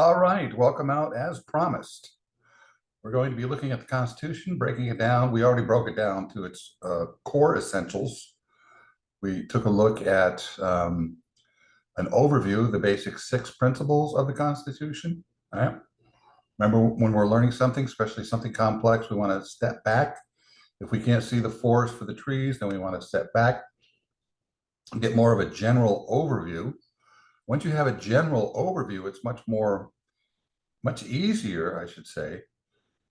All right, welcome out as promised. We're going to be looking at the Constitution, breaking it down. We already broke it down to its core essentials. We took a look at an overview of the basic 6 principles of the Constitution. All right. Remember, when we're learning something, especially something complex, we want to step back. If we can't see the forest for the trees, then we want to step back and get more of a general overview. Once you have a general overview, it's much easier, I should say,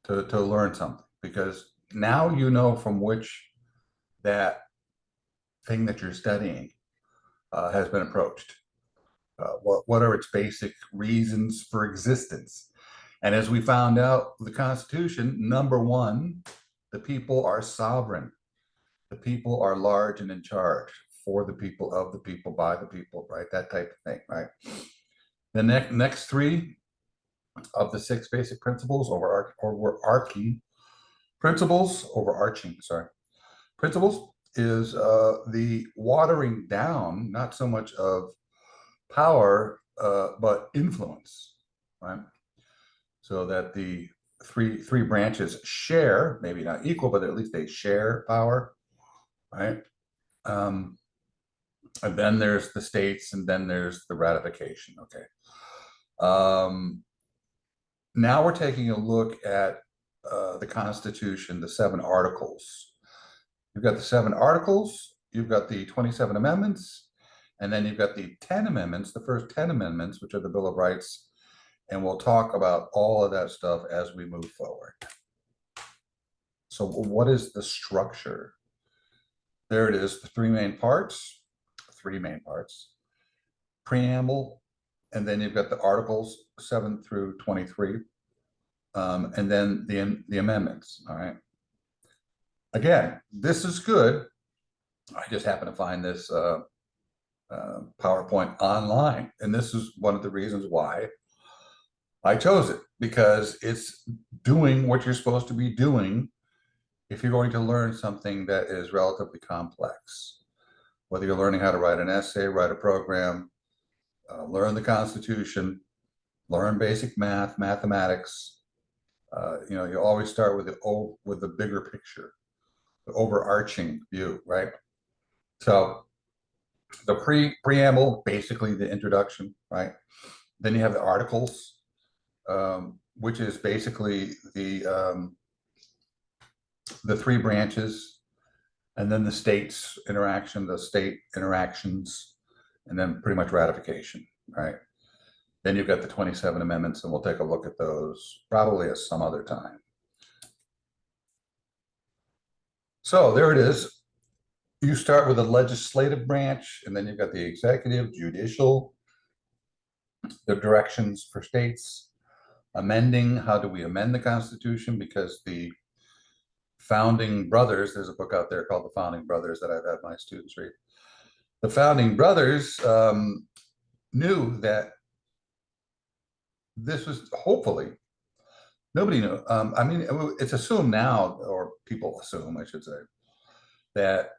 to learn something, because now you know from which that thing that you're studying has been approached. What are its basic reasons for existence? And as we found out, the Constitution, number one, the people are sovereign. The people are large and in charge, for the people, of the people, by the people, right? That type of thing, right? The next 3 of the 6 basic principles, overarching principles, is the watering down, not so much of power, but influence, right? So that the three branches share, maybe not equal, but at least they share power, right? And then there's the states, and then there's the ratification, okay? Now we're taking a look at the Constitution, the 7 articles. You've got the 7 articles, you've got the 27 amendments, and then you've got the 10 amendments, the first 10 amendments, which are the Bill of Rights. And we'll talk about all of that stuff as we move forward. So what is the structure? There it is, the 3 main parts, preamble, and then you've got the articles 7 through 23, and then the amendments, all right? Again, this is good. I just happen to find this PowerPoint online, and this is one of the reasons why I chose it, because it's doing what you're supposed to be doing if you're going to learn something that is relatively complex. Whether you're learning how to write an essay, write a program, learn the Constitution, learn basic mathematics, you always start with the bigger picture, the overarching view, right? So the preamble, basically the introduction, right? Then you have the articles, which is basically the 3 branches, and then the states interaction, the state interactions, and then pretty much ratification, right? Then you've got the 27 amendments, and we'll take a look at those probably at some other time. So there it is. You start with the legislative branch, and then you've got the executive, judicial, the directions for states, amending, how do we amend the Constitution? Because the Founding Brothers, there's a book out there called The Founding Brothers that I've had my students read. The Founding Brothers knew that this was, hopefully, nobody knew. I mean, it's assumed now, or people assume, I should say, that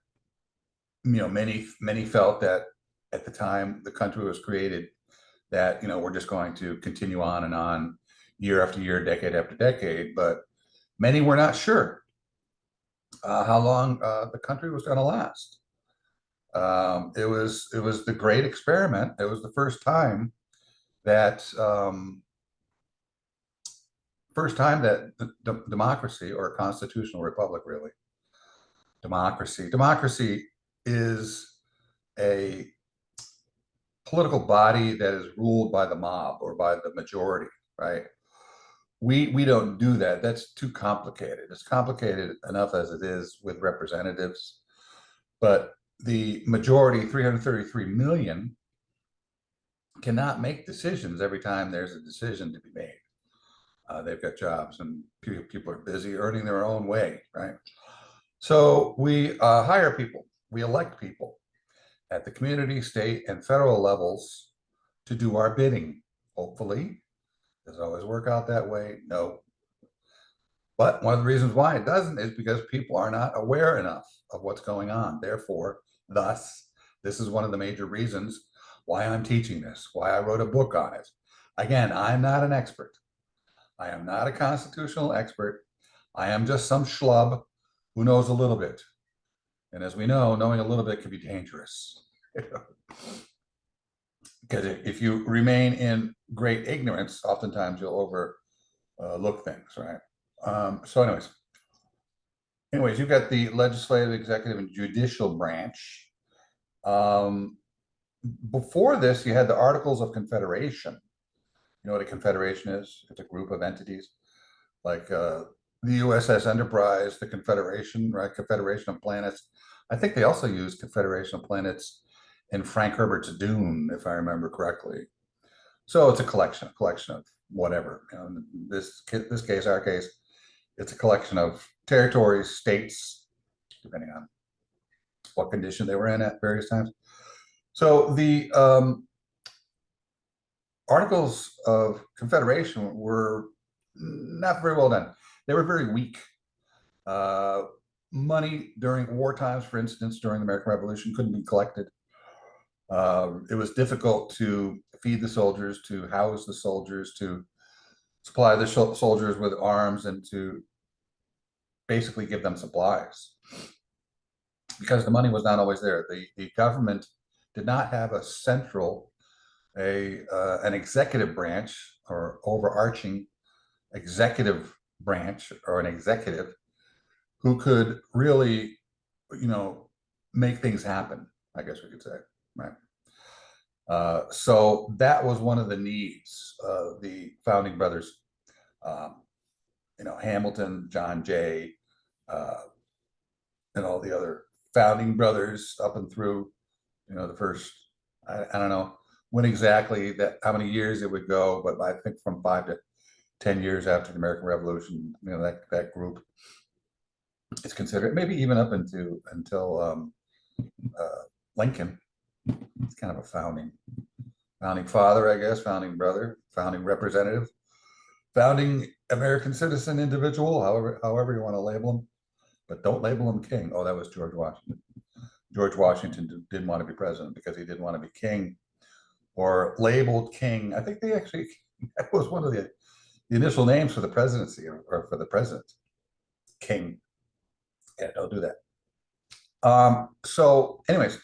many felt that at the time the country was created, that we're just going to continue on and on, year after year, decade after decade. But many were not sure how long the country was going to last. It was the great experiment. It was the first time that democracy, or a constitutional republic, really, democracy is a political body that is ruled by the mob or by the majority, right? We don't do that. That's too complicated. It's complicated enough as it is with representatives, but the majority, 333 million, cannot make decisions every time there's a decision to be made. They've got jobs, and people are busy earning their own way, right? So we hire people, we elect people at the community, state, and federal levels to do our bidding. Hopefully, does it always work out that way? No. But one of the reasons why it doesn't is because people are not aware enough of what's going on. Therefore, thus, this is one of the major reasons why I'm teaching this, why I wrote a book on it, Again, I'm not an expert. I am not a constitutional expert. I am just some schlub who knows a little bit. And as we know, knowing a little bit can be dangerous. Because if you remain in great ignorance, oftentimes you'll overlook things, right? So anyways, you've got the legislative, executive, and judicial branch. Before this, you had the Articles of Confederation. You know what a confederation is? It's a group of entities like the USS Enterprise, the Confederation, right? Confederation of Planets. I think they also use Confederation of Planets in Frank Herbert's Dune, if I remember correctly. So it's a collection of whatever. You know, in this case, our case, it's a collection of territories, states, depending on what condition they were in at various times. So the Articles of Confederation were not very well done. They were very weak. Money during war times, for instance, during the American Revolution, couldn't be collected. It was difficult to feed the soldiers, to house the soldiers, to supply the soldiers with arms, and to basically give them supplies. Because the money was not always there. The government did not have a central, an executive branch or overarching executive branch or an executive who could really, make things happen, I guess we could say, right? So that was one of the needs of the founding brothers, Hamilton, John Jay, and all the other founding brothers up and through, the first, I don't know when exactly how many years it would go, but I think from 5 to 10 years after the American Revolution, that group is considered, maybe even up until Lincoln. It's kind of a founding father, I guess, founding brother, founding representative, founding American citizen individual, however you want to label him, but don't label him king. Oh, that was George Washington. George Washington didn't want to be president because he didn't want to be king or labeled king. I think that was one of the initial names for the presidency or for the president, king. Yeah, don't do that. So anyways,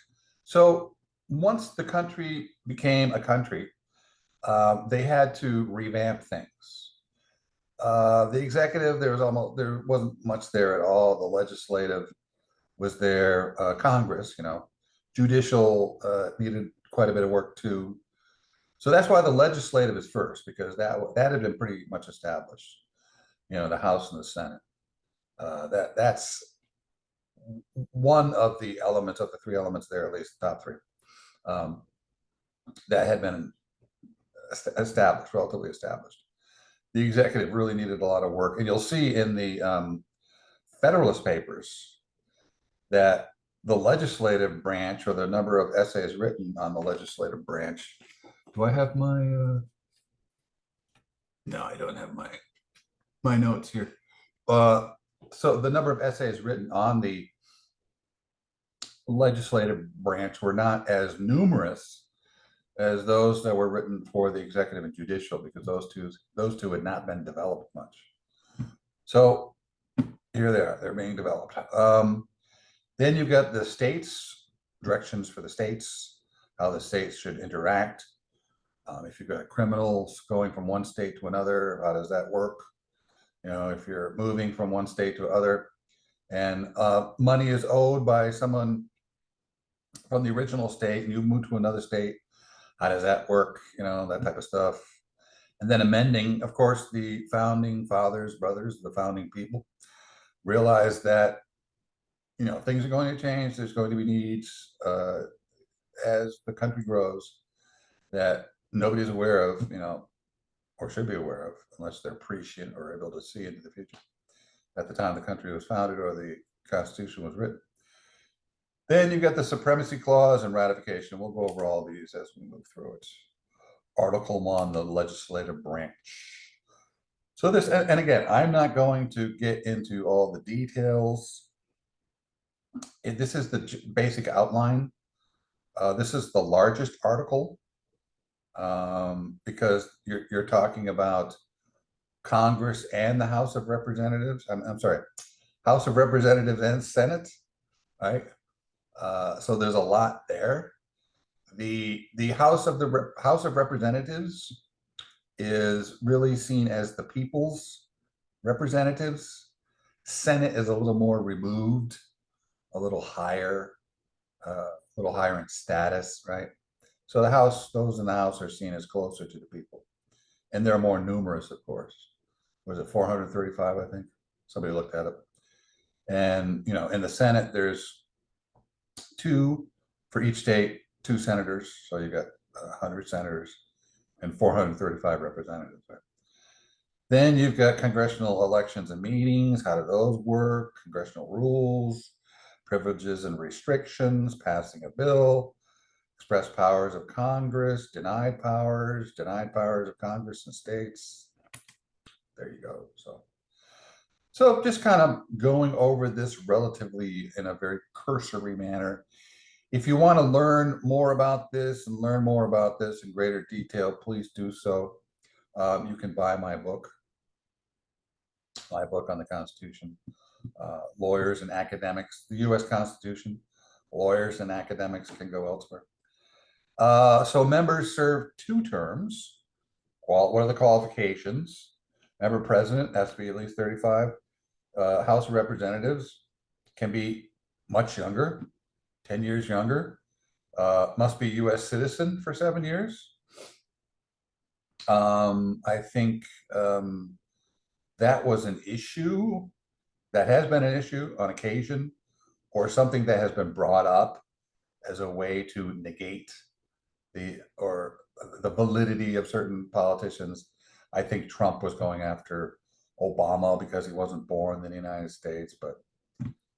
once the country became a country, they had to revamp things. The executive, there wasn't much there at all. The legislative was there. Congress, judicial needed quite a bit of work too. So that's why the legislative is first, because that had been pretty much established. The House and the Senate. That's one of the elements of the three elements there, at least the top three, that had been established, relatively established. The executive really needed a lot of work, and you'll see in the Federalist Papers that the legislative branch, or the number of essays written on the legislative branch. Do I have my? No, I don't have my notes here. So the number of essays written on the legislative branch were not as numerous as those that were written for the executive and judicial, because those two had not been developed much. So here they are, they're being developed. Then you've got the states, directions for the states, how the states should interact. If you've got criminals going from one state to another, how does that work? If you're moving from one state to other, and money is owed by someone from the original state and you move to another state, how does that work? That type of stuff. And then amending, of course, the founding fathers, brothers, the founding people realized that, things are going to change. There's going to be needs as the country grows that nobody's aware of, or should be aware of, unless they're prescient or able to see into the future at the time the country was founded or the Constitution was written. Then you've got the Supremacy Clause and ratification. We'll go over all these as we move through it. Article 1, the legislative branch. So this, and again, I'm not going to get into all the details. This is the basic outline. This is the largest article. because you're talking about Congress and the House of Representatives. I'm sorry, House of Representatives and Senate, right? So there's a lot there. The House of Representatives is really seen as the people's representatives. Senate is a little more removed, a little higher in status, right? So those in the House are seen as closer to the people, and they're more numerous, of course. Was it 435? I think somebody looked at it. And in the Senate, there's two for each state, two senators. So you got 100 senators and 435 representatives. Right? Then you've got congressional elections and meetings. How do those work? Congressional rules, privileges and restrictions, passing a bill, express powers of Congress, denied powers of Congress and states. There you go. So just kind of going over this relatively in a very cursory manner. If you want to learn more about this and learn more about this in greater detail, please do so. You can buy my book on the Constitution. Lawyers and academics, the U.S. Constitution, lawyers and academics can go elsewhere. So members serve 2 terms. What are the qualifications? Member president has to be at least 35. House of Representatives can be much younger, 10 years younger. Must be U.S. citizen for 7 years. I think that was an issue. That has been an issue on occasion, or something that has been brought up as a way to negate the validity of certain politicians. I think Trump was going after Obama because he wasn't born in the United States, but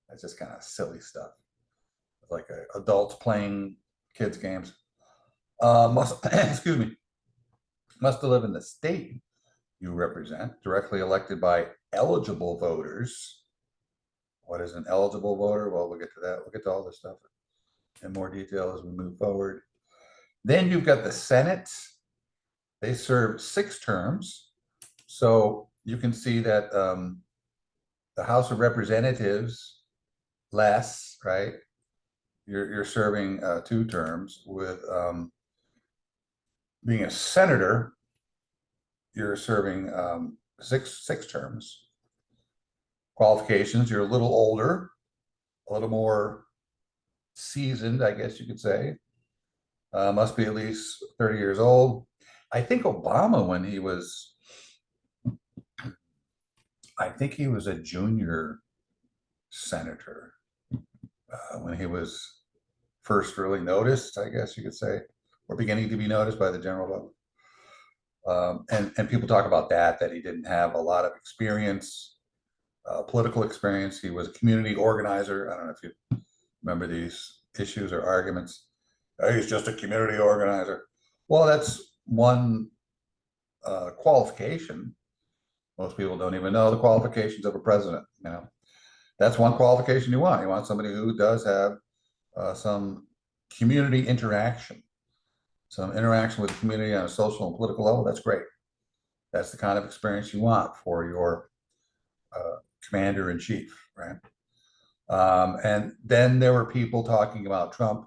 that's just kind of silly stuff. Like adults playing kids games. Excuse me, must live in the state you represent, directly elected by eligible voters. What is an eligible voter? Well, we'll get to that. We'll get to all this stuff in more detail as we move forward. Then you've got the Senate. They serve 6 terms. So you can see that the House of Representatives less, right? You're serving 2 terms. With being a senator, you're serving 6 terms. Qualifications, you're a little older, a little more seasoned, I guess you could say. Must be at least 30 years old. I think Obama, when he was, I think he was a junior senator when he was first really noticed, I guess you could say, or beginning to be noticed by the general public. And people talk about that he didn't have a lot of experience, political experience. He was a community organizer. I don't know if you remember these issues or arguments. He's just a community organizer. Well, that's one qualification. Most people don't even know the qualifications of a president. That's one qualification you want. You want somebody who does have some community interaction, some interaction with the community on a social and political level. That's great. That's the kind of experience you want for your commander in chief, right? And then there were people talking about Trump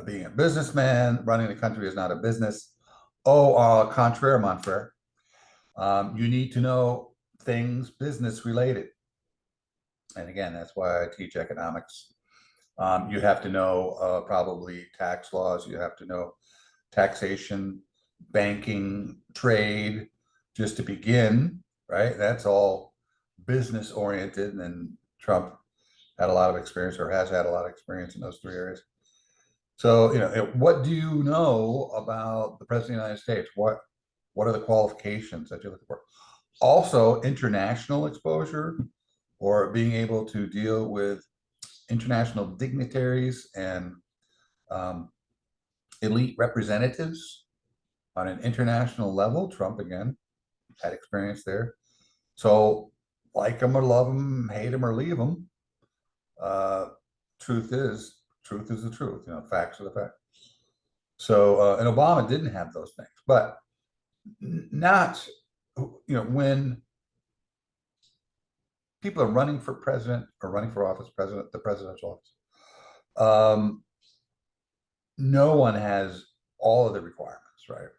being a businessman. Running the country is not a business. Contraire, mon frere. You need to know things business related. And again, that's why I teach economics. You have to know probably tax laws. You have to know taxation, banking, trade, just to begin, right? That's all business oriented. And Trump had a lot of experience, or has had a lot of experience in those 3 areas. So, what do you know about the President of the United States? What are the qualifications that you're looking for? Also, international exposure, or being able to deal with international dignitaries and elite representatives on an international level. Trump, again, had experience there. So, like him or love him, hate him or leave him, truth is the truth. Facts are the facts. So, and Obama didn't have those things, but not, when people are running for president or running for office, the presidential office, no one has all of the requirements, right?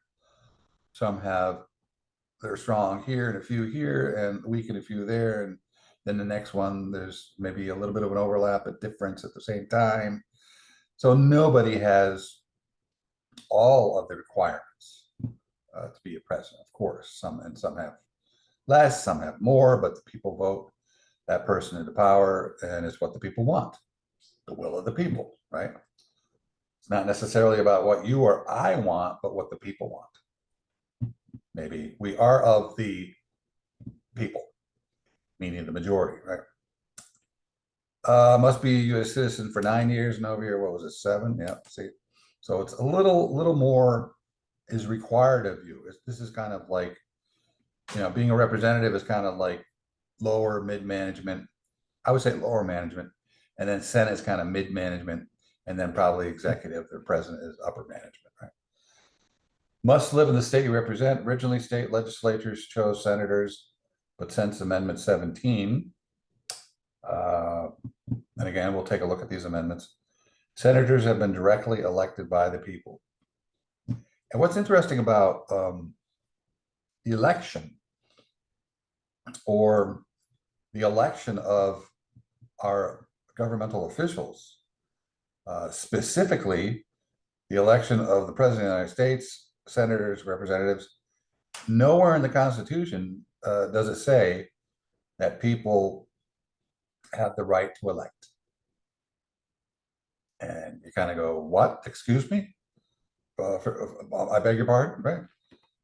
Some have, they're strong here and a few here and weak and a few there. And then the next one, there's maybe a little bit of an overlap, but difference at the same time. So nobody has all of the requirements to be a president, of course. Some have less, some have more, but the people vote that person into power, and it's what the people want, the will of the people, right? It's not necessarily about what you or I want, but what the people want. Maybe we are of the people, meaning the majority, right? Must be a U.S. citizen for 9 years, and over here, what was it, 7? Yeah, see. So it's a little more is required of you. This is kind of like, being a representative is kind of like lower mid-management. I would say lower management, and then Senate is kind of mid-management, and then probably executive. The president is upper management, right? Must live in the state you represent. Originally, state legislatures chose senators, but since Amendment 17, and again, we'll take a look at these amendments, senators have been directly elected by the people. And what's interesting about the election, or the election of our governmental officials, specifically the election of the president of the United States, senators, representatives, nowhere in the Constitution does it say that people have the right to elect. And you kind of go, what? Excuse me? I beg your pardon, right?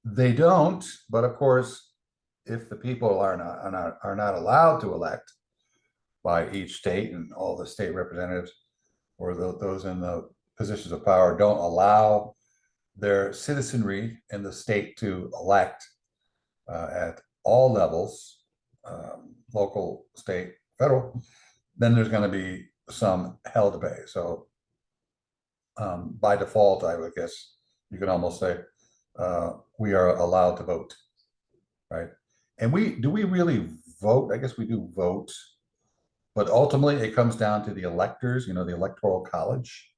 They don't, but of course, if the people are not allowed to elect by each state, and all the state representatives or those in the positions of power don't allow their citizenry in the state to elect at all levels, local, state, federal, then there's going to be some hell to pay. So by default, I would guess you could almost say we are allowed to vote, right? And do we really vote? I guess we do vote, but ultimately it comes down to the electors, the electoral college.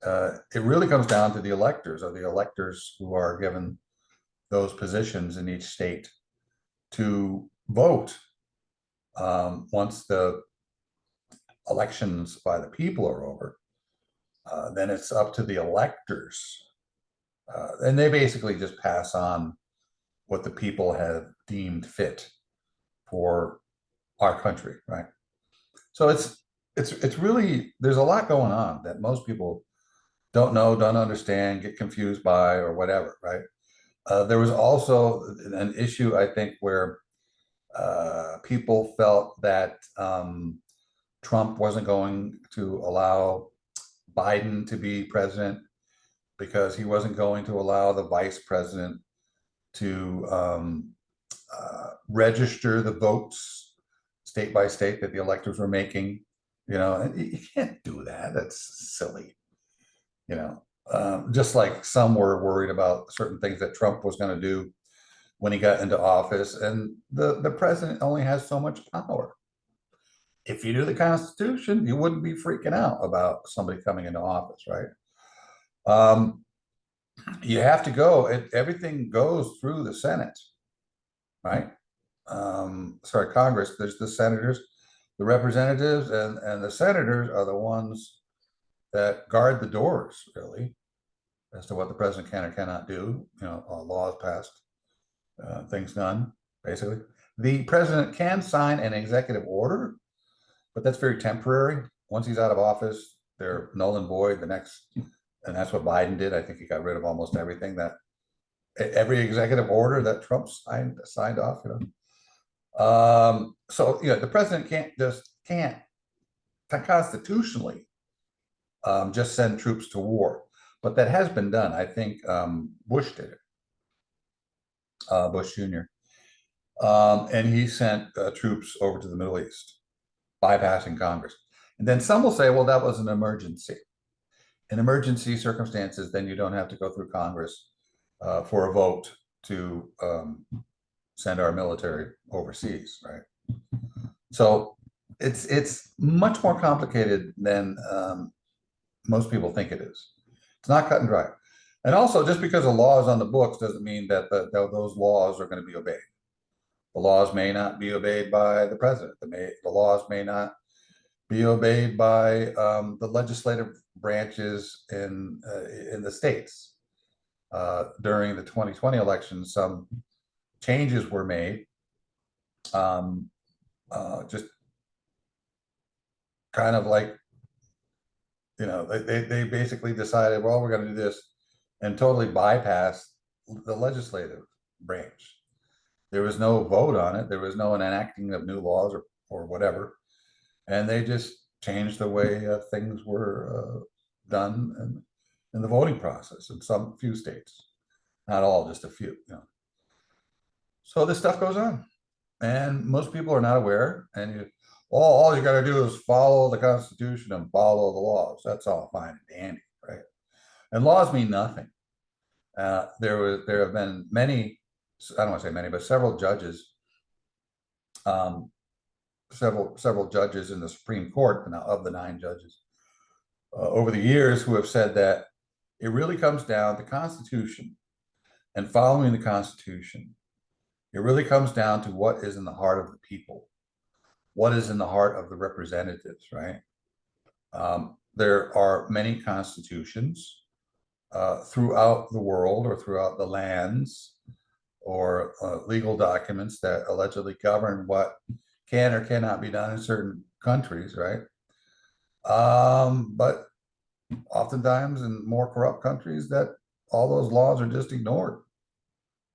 It really comes down to the electors, or the electors who are given those positions in each state to vote. Once the elections by the people are over, then it's up to the electors. And they basically just pass on what the people have deemed fit for our country, right? So it's really, there's a lot going on that most people don't know, don't understand, get confused by, or whatever, right? There was also an issue, I think, where people felt that Trump wasn't going to allow Biden to be president because he wasn't going to allow the vice president to register the votes state by state that the electors were making. And you can't do that. That's silly. Just like some were worried about certain things that Trump was going to do when he got into office, and the president only has so much power. If you knew the Constitution, you wouldn't be freaking out about somebody coming into office, right? You have to go, everything goes through the Senate, right? Congress. There's the senators, the representatives, and the senators are the ones that guard the doors, really, as to what the president can or cannot do. Laws passed, things done, basically. The president can sign an executive order, but that's very temporary. Once he's out of office, they're null and void the next, and that's what Biden did. I think he got rid of almost everything, every executive order that Trump signed off, So, the president can't constitutionally just send troops to war, but that has been done. I think Bush did it, Bush Jr. And he sent troops over to the Middle East, bypassing Congress. And then some will say, well, that was an emergency. In emergency circumstances, then you don't have to go through Congress for a vote to send our military overseas, right? So it's much more complicated than most people think it is. It's not cut and dry. And also, just because a law is on the books doesn't mean that those laws are going to be obeyed. The laws may not be obeyed by the president. The laws may not be obeyed by the legislative branches in the states. During the 2020 election, some changes were made, just kind of like, they basically decided, well, we're going to do this, and totally bypass the legislative branch. There was no vote on it. There was no enacting of new laws or whatever. And they just changed the way things were done in the voting process in some few states. Not all, just a few. So this stuff goes on. And most people are not aware. And all you got to do is follow the Constitution and follow the laws. That's all fine and dandy, right? And laws mean nothing. There have been many, I don't want to say many, but several judges, several judges in the Supreme Court, of the 9 judges, over the years, who have said that it really comes down to the Constitution and following the Constitution. It really comes down to what is in the heart of the people, what is in the heart of the representatives, right? There are many constitutions throughout the world or throughout the lands, or legal documents that allegedly govern what can or cannot be done in certain countries, right? But oftentimes in more corrupt countries, that all those laws are just ignored.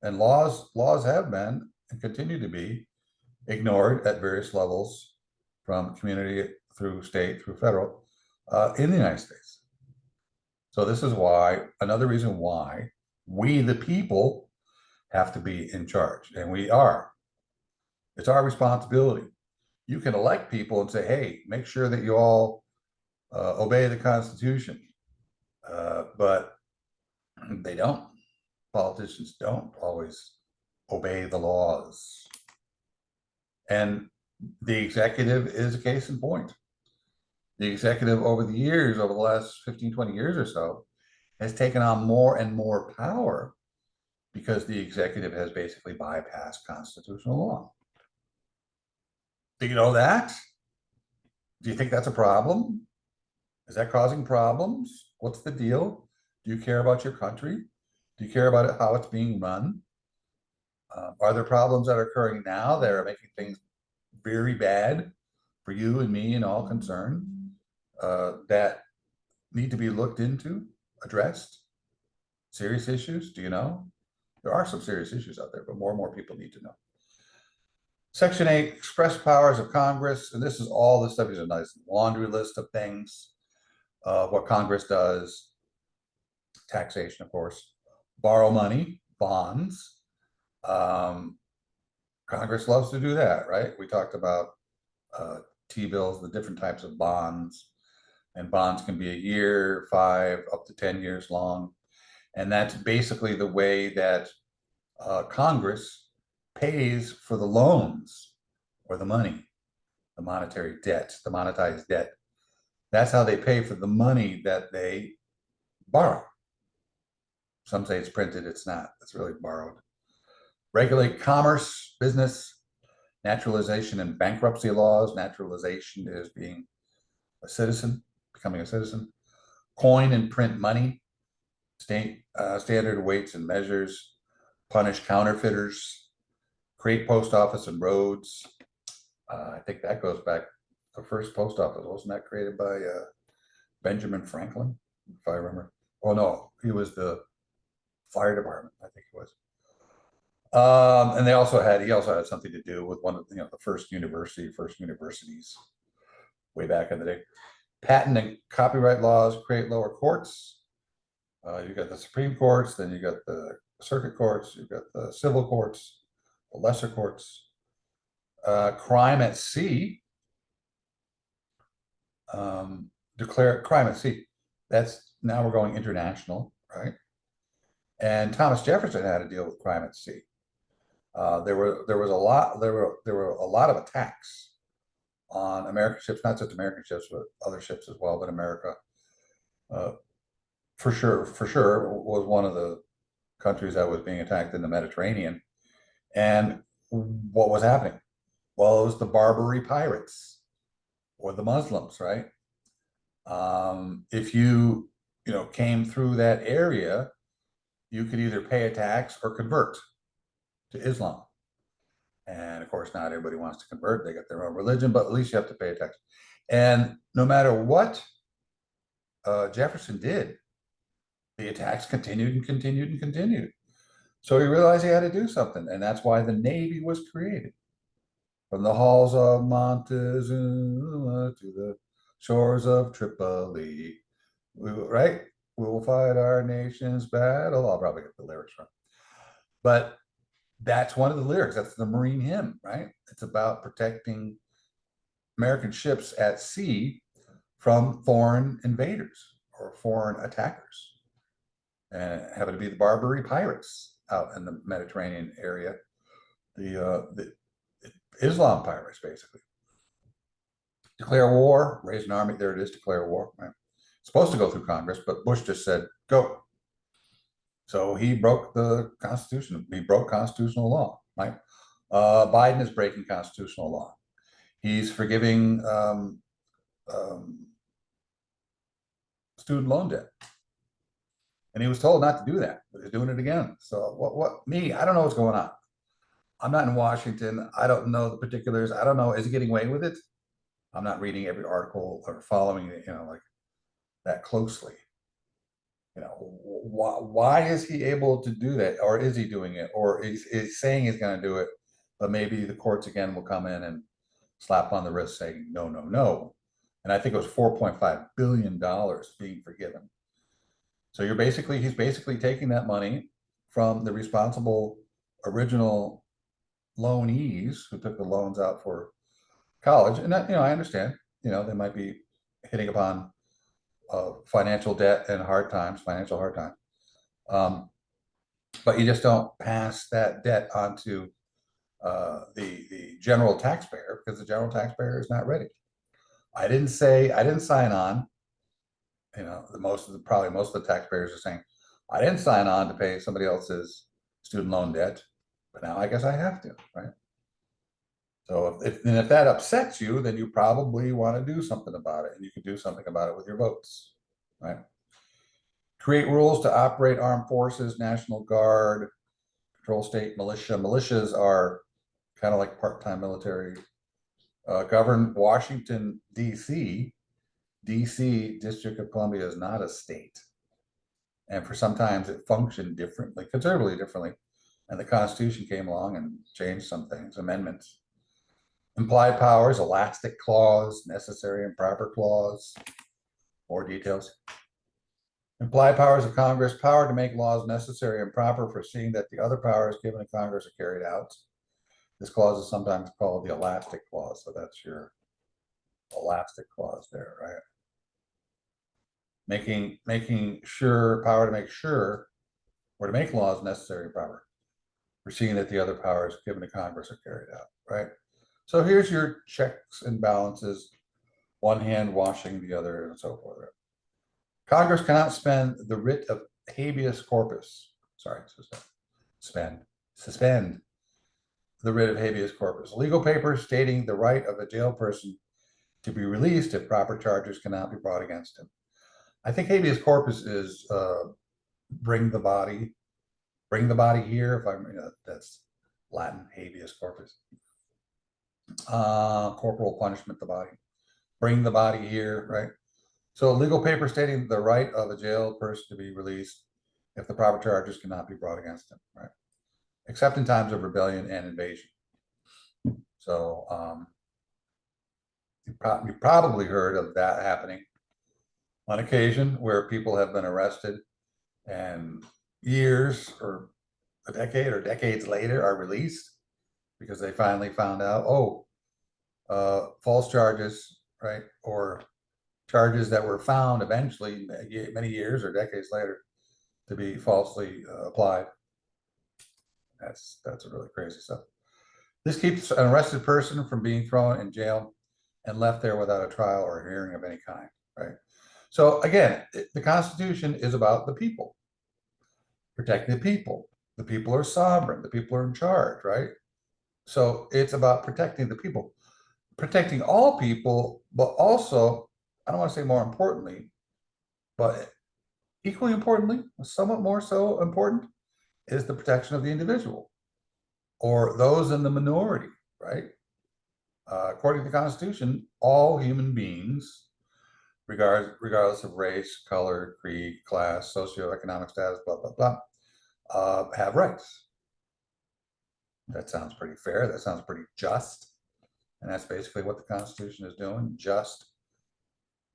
And laws have been and continue to be ignored at various levels, from community through state through federal, in the United States. So this is why, another reason why we, the people, have to be in charge, and we are. It's our responsibility. You can elect people and say, hey, make sure that you all obey the Constitution, but they don't. Politicians don't always obey the laws. And the executive is a case in point. The executive over the years, over the last 15, 20 years or so, has taken on more and more power, because the executive has basically bypassed constitutional law. Do you know that? Do you think that's a problem? Is that causing problems? What's the deal? Do you care about your country? Do you care about it, how it's being run? Are there problems that are occurring now that are making things very bad for you and me and all concerned, that need to be looked into, addressed? Serious issues? Do you know? There are some serious issues out there, but more and more people need to know. Section 8, express powers of Congress. And this is all this stuff. Is a nice laundry list of things, what Congress does. Taxation, of course. Borrow money, bonds. Congress loves to do that, right? We talked about T-bills, the different types of bonds. And bonds can be a year, 5, up to 10 years long. And that's basically the way that Congress pays for the loans, or the money, the monetary debt, the monetized debt. That's how they pay for the money that they borrow. Some say it's printed, it's not, it's really borrowed. Regulate commerce, business, naturalization and bankruptcy laws. Naturalization is being a citizen, becoming a citizen. Coin and print money, standard weights and measures, punish counterfeiters, create post office and roads. I think that goes back, the first post office, wasn't that created by Benjamin Franklin, if I remember? Oh no, he was the fire department, I think it was. And he also had something to do with one of the first universities way back in the day. Patent and copyright laws create lower courts. You got the Supreme Courts, then you got the circuit courts, you've got the civil courts, the lesser courts. Crime at sea. Declare crime at sea. That's now we're going international, right? And Thomas Jefferson had to deal with crime at sea. There were a lot of attacks on American ships, not just American ships, but other ships as well. But America, uh, for sure, was one of the countries that was being attacked in the Mediterranean. And what was happening? Well, it was the Barbary pirates or the Muslims, right? If you came through that area, you could either pay a tax or convert to Islam. And of course, not everybody wants to convert. They got their own religion, but at least you have to pay a tax. And no matter what Jefferson did, the attacks continued and continued and continued. So he realized he had to do something. And that's why the Navy was created. From the halls of Montezuma to the shores of Tripoli, right? We will fight our nation's battle. I'll probably get the lyrics wrong. But that's one of the lyrics. That's the Marine hymn, right? It's about protecting American ships at sea from foreign invaders or foreign attackers. And it happened to be the Barbary pirates out in the Mediterranean area, the Islam pirates, basically. Declare war, raise an army. There it is, declare war. Right? It's supposed to go through Congress, but Bush just said, go. So he broke the Constitution. He broke constitutional law, right? Biden is breaking constitutional law. He's forgiving student loan debt. And he was told not to do that, but he's doing it again. So I don't know what's going on. I'm not in Washington. I don't know the particulars. I don't know. Is he getting away with it? I'm not reading every article or following it, like that closely. Why is he able to do that? Or is he doing it? Or is saying he's going to do it, but maybe the courts again will come in and slap on the wrist saying, no, no, no. And I think it was $4.5 billion being forgiven. So he's basically taking that money from the responsible original loanees who took the loans out for college. And that, I understand, they might be hitting upon financial debt and financial hard times. But you just don't pass that debt onto the general taxpayer, because the general taxpayer is not ready. I didn't sign on. Most of the taxpayers are saying, I didn't sign on to pay somebody else's student loan debt, but now I guess I have to, right? So if that upsets you, then you probably want to do something about it, and you can do something about it with your votes, right? Create rules to operate armed forces, National Guard, control state militia. Militias are kind of like part-time military. Govern Washington, D.C. D.C., District of Columbia, is not a state. And for sometimes it functioned differently, considerably differently. And the Constitution came along and changed some things, amendments. Implied powers, elastic clause, necessary and proper clause. More details. Implied powers of Congress, power to make laws necessary and proper, foreseeing that the other powers given to Congress are carried out. This clause is sometimes called the elastic clause. So that's your elastic clause there, right? Making sure, power to make sure, or to make laws necessary and proper, foreseeing that the other powers given to Congress are carried out, right? So here's your checks and balances, one hand washing the other, and so forth. Congress cannot suspend the writ of habeas corpus. Suspend the writ of habeas corpus. Legal paper stating the right of a jail person to be released if proper charges cannot be brought against him. I think habeas corpus is bring the body here. That's Latin, habeas corpus. Corporal punishment, the body. Bring the body here, right? So legal paper stating the right of a jail person to be released if the proper charges cannot be brought against him, right? Except in times of rebellion and invasion. So you probably heard of that happening on occasion, where people have been arrested and years or a decade or decades later are released because they finally found out, false charges, right? Or charges that were found eventually many years or decades later to be falsely applied. That's really crazy stuff. This keeps an arrested person from being thrown in jail and left there without a trial or hearing of any kind, right? So again, the Constitution is about the people, protecting the people. The people are sovereign, the people are in charge, right? So it's about protecting the people, protecting all people, but also, I don't want to say more importantly, but equally importantly, somewhat more so important, is the protection of the individual or those in the minority, right? According to the Constitution, all human beings, regardless of race, color, creed, class, socioeconomic status, blah, blah, blah, have rights. That sounds pretty fair. That sounds pretty just. And that's basically what the Constitution is doing, just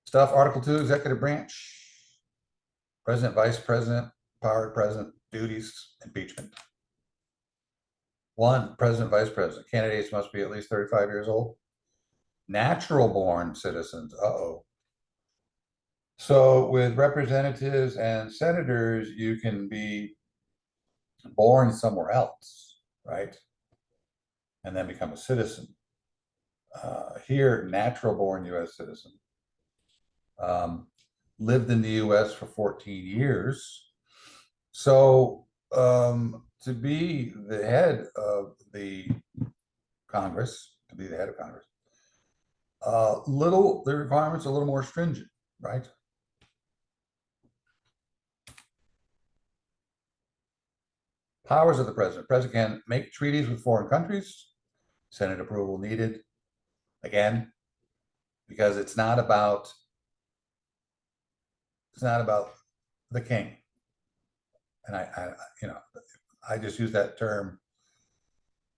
stuff. Article 2, executive branch, president, vice president, power of president, duties, impeachment. 1, president, vice president. Candidates must be at least 35 years old. Natural born citizens. So with representatives and senators, you can be born somewhere else, right? And then become a citizen. Here, natural born US citizen. Lived in the US for 14 years. So to be the head of the Congress, the requirements are a little more stringent, right? Powers of the president. President can make treaties with foreign countries. Senate approval needed. Again, because it's not about the king. And I just use that term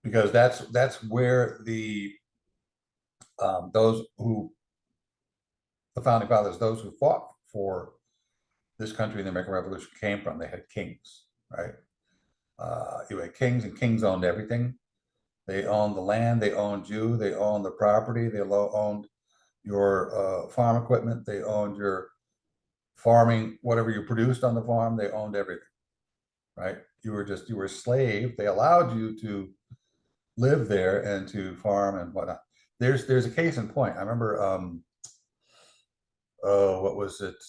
because that's where the founding fathers, those who fought for this country in the American Revolution came from. They had kings, right? You had kings, and kings owned everything. They owned the land, they owned you, they owned the property, they owned your farm equipment, they owned your farming, whatever you produced on the farm, they owned everything, right? You were a slave. They allowed you to live there and to farm and whatnot. There's a case in point. I remember, what was it?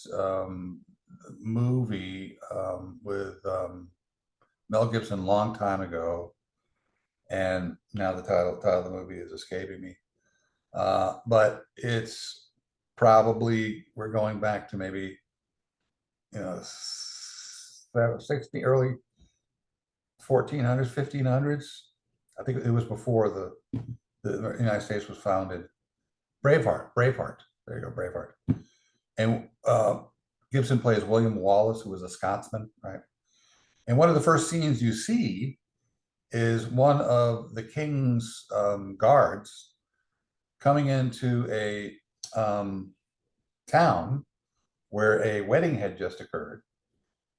Movie with Mel Gibson, long time ago, and now the title of the movie is escaping me. But it's probably, we're going back to maybe 60, early 1400s, 1500s. I think it was before the United States was founded. Braveheart. There you go, Braveheart. And Gibson plays William Wallace, who was a Scotsman, right? And one of the first scenes you see is one of the king's guards coming into a town where a wedding had just occurred,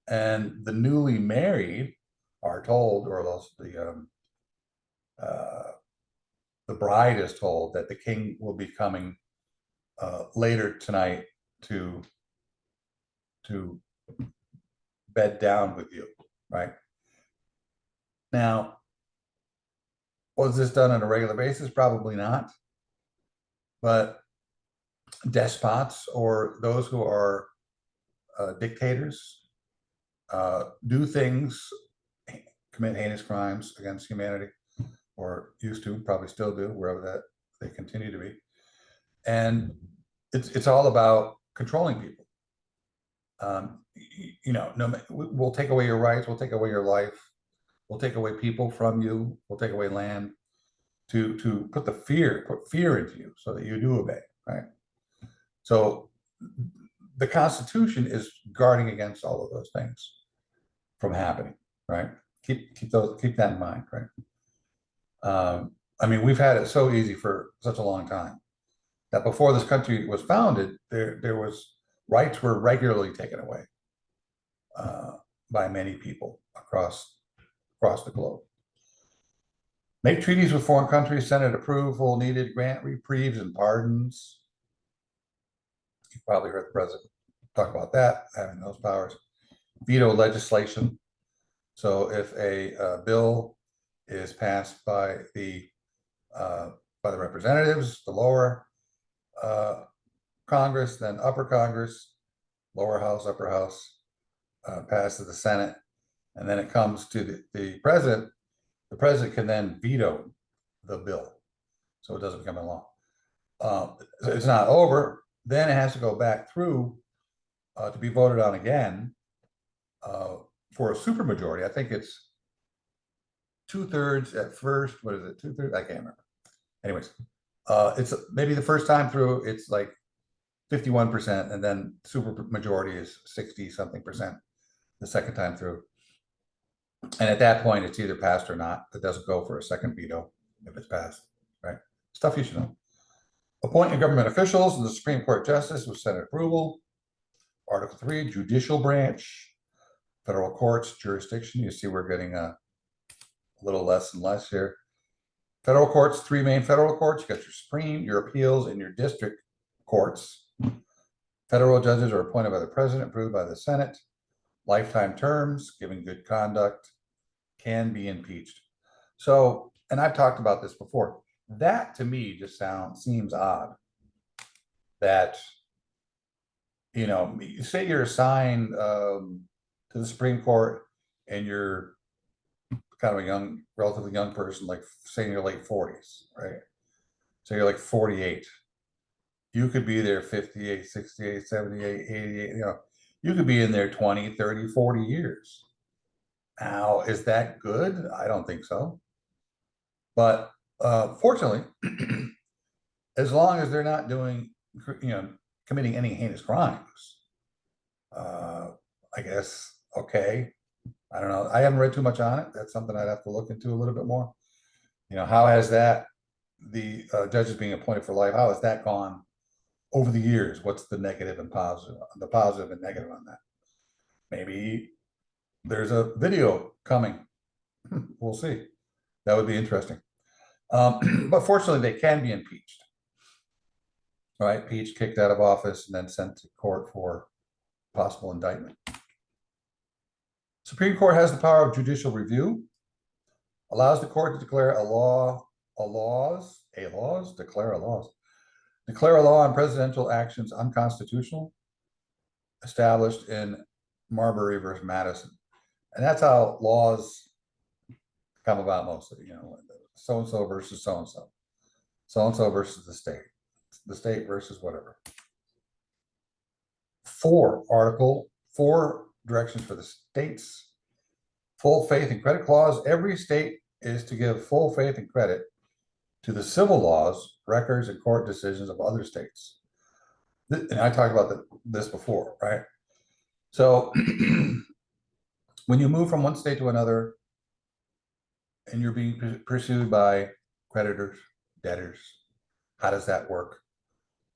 and the newly married are told, or the bride is told, that the king will be coming later tonight to bed down with you, right? Now, was this done on a regular basis? Probably not. But despots, or those who are dictators, do things, commit heinous crimes against humanity, or used to, probably still do, wherever that they continue to be. And it's all about controlling people. We'll take away your rights, we'll take away your life, we'll take away people from you, we'll take away land, to put fear into you so that you do obey, right? So the Constitution is guarding against all of those things from happening, right? Keep that in mind, right? I mean, we've had it so easy for such a long time that before this country was founded, rights were regularly taken away by many people across the globe. Make treaties with foreign countries, Senate approval needed, grant reprieves and pardons. You probably heard the president talk about that, having those powers. Veto legislation. So if a bill is passed by the representatives, the lower Congress, then upper Congress, lower house, upper house, passes the Senate, and then it comes to the president. The president can then veto the bill, so it doesn't become a law. It's not over. Then it has to go back through to be voted on again for a supermajority. I think it's 2/3 at first. What is it? 2/3? I can't remember. Anyways, it's maybe the first time through, it's like 51%, and then super majority is 60 something percent the second time through. And at that point, it's either passed or not. It doesn't go for a second veto if it's passed, right? Stuff you should know. Appointing government officials and the Supreme Court justice with Senate approval. Article 3, judicial branch, federal courts, jurisdiction. You see we're getting a little less and less here. Federal courts, 3 main federal courts. You got your Supreme, your appeals, and your district courts. Federal judges are appointed by the president, approved by the Senate. Lifetime terms, given good conduct, can be impeached. So, and I've talked about this before. That to me just seems odd. That, you know, say you're assigned to the Supreme Court and you're kind of a young, relatively young person, like say in your late 40s, right? So you're like 48. You could be there 58, 68, 78, 88, you know, you could be in there 20, 30, 40 years. Now, is that good? I don't think so. But fortunately, as long as they're not doing, you know, committing any heinous crimes, I guess, okay. I don't know. I haven't read too much on it. That's something I'd have to look into a little bit more. You know, how has that, the judges being appointed for life, how has that gone over the years? What's the negative and positive, the positive and negative on that? Maybe there's a video coming. We'll see. That would be interesting. But fortunately, they can be impeached. Right? Impeached, kicked out of office, and then sent to court for possible indictment. Supreme Court has the power of judicial review, allows the court to declare declare a law on presidential actions unconstitutional, established in Marbury versus Madison. And that's how laws come about mostly, you know, so-and-so versus so-and-so, so-and-so versus the state versus whatever. 4 directions for the states. Full faith and credit clause. Every state is to give full faith and credit to the civil laws, records, and court decisions of other states. And I talked about this before, right? So when you move from one state to another and you're being pursued by creditors, debtors, how does that work?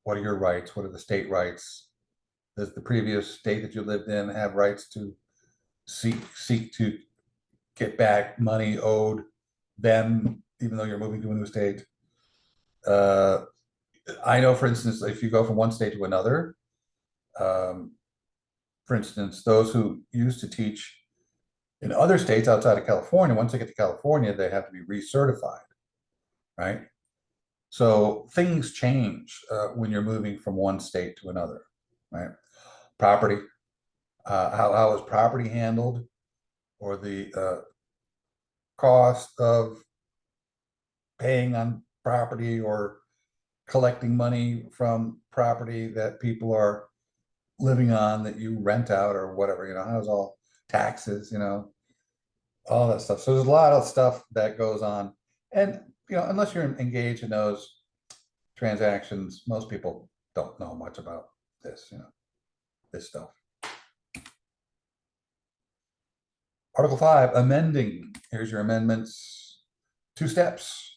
What are your rights? What are the state rights? Does the previous state that you lived in have rights to seek to get back money owed them, even though you're moving to a new state? I know, for instance, if you go from one state to another, for instance, those who used to teach in other states outside of California, once they get to California, they have to be recertified, right? So things change when you're moving from one state to another, right? Property, how is property handled, or the cost of paying on property or collecting money from property that people are living on that you rent out or whatever, you know, how's all taxes, you know, all that stuff. So there's a lot of stuff that goes on. And, you know, unless you're engaged in those transactions, most people don't know much about this, you know, this stuff. Article 5, amending. Here's your amendments. 2 steps.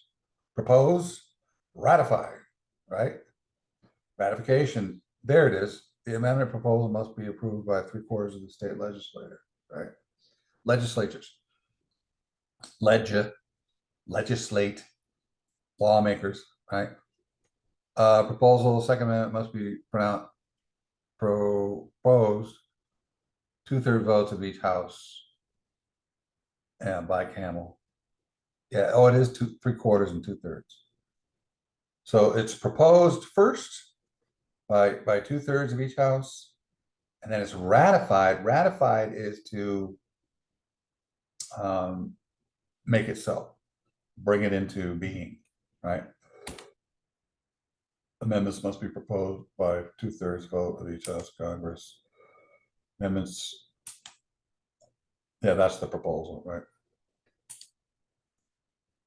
Propose, ratify, right? Ratification, there it is. The amendment proposal must be approved by 3/4 of the state legislature, right? Legislatures. Legislate, lawmakers, right? Proposal, second amendment must be proposed 2/3 votes of each house and bicameral. Yeah, oh, it is 3/4 and 2/3. So it's proposed first by 2/3 of each house, and then it's ratified. Ratified is to make it so, bring it into being, right? Amendments must be proposed by 2/3 vote of each house of Congress. Amendments, yeah, that's the proposal, right?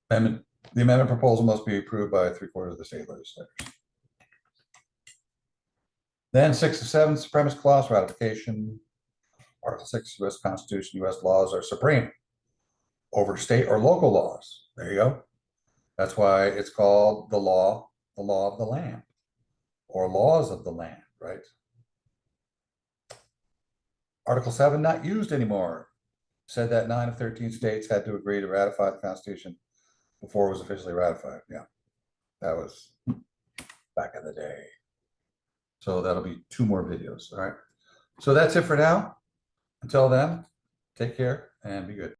The amendment proposal must be approved by 3/4 of the state legislators. Then 6 to 7, Supremacy Clause ratification. Article 6, U.S. Constitution, U.S. laws are supreme over state or local laws. There you go. That's why it's called the law of the land, or laws of the land, right? Article 7, not used anymore. Said that 9 of 13 states had to agree to ratify the Constitution before it was officially ratified. Yeah, that was back in the day. So that'll be 2 more videos. All right. So that's it for now. Until then, take care and be good.